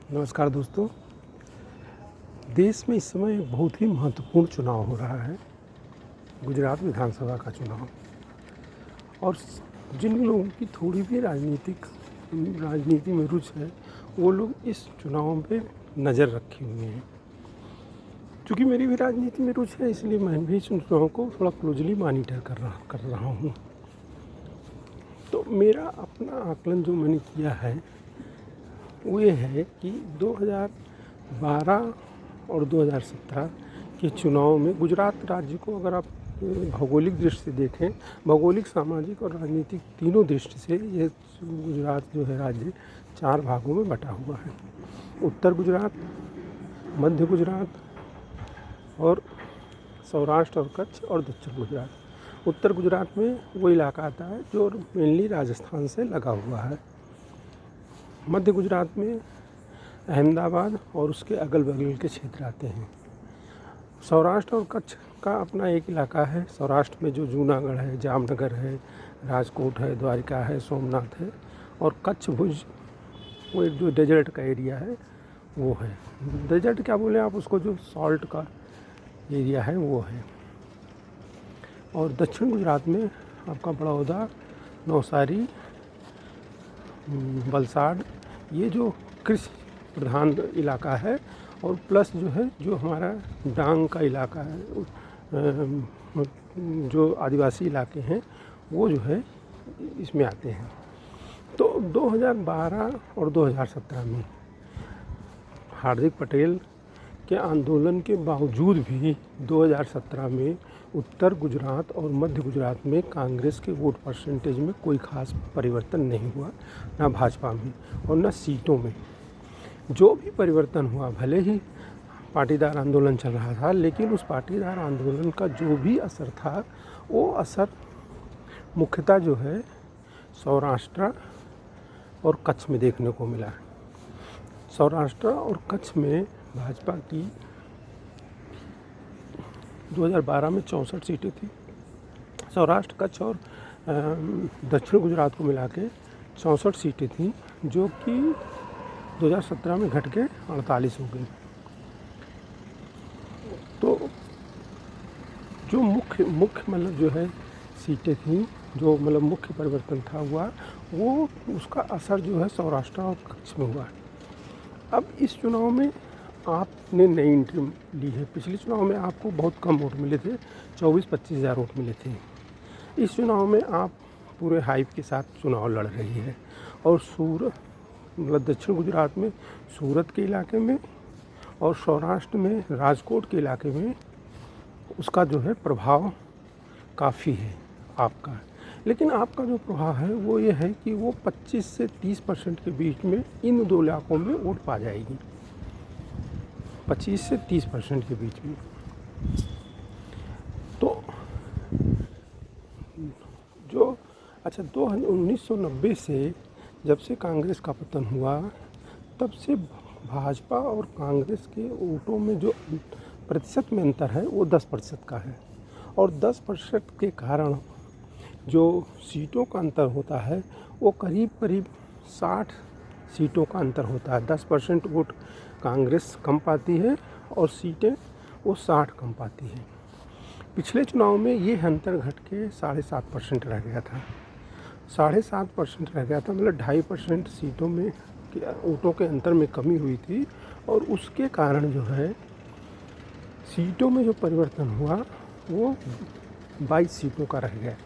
नमस्कार दोस्तों। देश में इस समय एक बहुत ही महत्वपूर्ण चुनाव हो रहा है, गुजरात विधानसभा का चुनाव। और जिन लोगों की थोड़ी भी राजनीति में रुचि है, वो लोग इस चुनाव पे नज़र रखे हुए हैं। चूँकि मेरी भी राजनीति में रुचि है, इसलिए मैं भी इस चुनाव को थोड़ा क्लोजली मॉनिटर कर रहा हूँ। तो मेरा अपना आकलन जो मैंने किया है वो ये है कि 2012 और 2017 के चुनाव में गुजरात राज्य को अगर आप भौगोलिक दृष्टि से देखें, भौगोलिक, सामाजिक और राजनीतिक तीनों दृष्टि से ये गुजरात जो है राज्य 4 भागों में बटा हुआ है। उत्तर गुजरात, मध्य गुजरात और सौराष्ट्र और कच्छ और दक्षिण गुजरात। उत्तर गुजरात में वो इलाका आता है जो मेनली राजस्थान से लगा हुआ है। मध्य गुजरात में अहमदाबाद और उसके अगल बगल के क्षेत्र आते हैं। सौराष्ट्र और कच्छ का अपना एक इलाका है। सौराष्ट्र में जो जूनागढ़ है, जामनगर है, राजकोट है, द्वारिका है, सोमनाथ है। और कच्छ भुज वो एक जो डेजर्ट का एरिया है वो है। डेजर्ट क्या बोले आप उसको, जो सॉल्ट का एरिया है वो है। और दक्षिण गुजरात में आपका बड़ौदा, नवसारी, वलसाड, ये जो कृषि प्रधान इलाका है। और प्लस जो है जो हमारा डांग का इलाका है, जो आदिवासी इलाके हैं वो जो है इसमें आते हैं। तो 2012 और 2017 में हार्दिक पटेल के आंदोलन के बावजूद भी 2017 में उत्तर गुजरात और मध्य गुजरात में कांग्रेस के वोट परसेंटेज में कोई खास परिवर्तन नहीं हुआ, ना भाजपा में और ना सीटों में। जो भी परिवर्तन हुआ, भले ही पाटीदार आंदोलन चल रहा था, लेकिन उस पाटीदार आंदोलन का जो भी असर था वो असर मुख्यतः जो है सौराष्ट्र और कच्छ में देखने को मिला। सौराष्ट्र और कच्छ में भाजपा की 2012 में 64 सीटें थी। सौराष्ट्र, कच्छ और दक्षिण गुजरात को मिला के 64 सीटें थी, जो कि 2017 में घट के 48 हो गई। तो जो मुख्य मतलब जो है सीटें थी, जो मतलब मुख्य परिवर्तन था हुआ, वो उसका असर जो है सौराष्ट्र और कच्छ में हुआ। अब इस चुनाव में आपने नई एंट्री ली है। पिछले चुनाव में आपको बहुत कम वोट मिले थे, 24-25 हज़ार वोट मिले थे। इस चुनाव में आप पूरे हाइप के साथ चुनाव लड़ रही है। और मतलब दक्षिण गुजरात में सूरत के इलाके में और सौराष्ट्र में राजकोट के इलाके में उसका जो है प्रभाव काफ़ी है आपका। लेकिन आपका जो प्रभाव है वो ये है कि वो 25 से 30% के बीच में इन दो इलाकों में वोट पा जाएगी, 25 से 30% के बीच में। तो जो 1990 से जब से कांग्रेस का पतन हुआ, तब से भाजपा और कांग्रेस के वोटों में जो प्रतिशत में अंतर है वो 10% का है। और 10% के कारण जो सीटों का अंतर होता है वो करीब 60 सीटों का अंतर होता है। 10% वोट कांग्रेस कम पाती है और सीटें वो 60 कम पाती है। पिछले चुनाव में ये अंतर घट के 7.5% रह गया था। 7.5% रह गया था, मतलब 2.5% सीटों में वोटों के अंतर में कमी हुई थी। और उसके कारण जो है सीटों में जो परिवर्तन हुआ वो 22 सीटों का रह गया।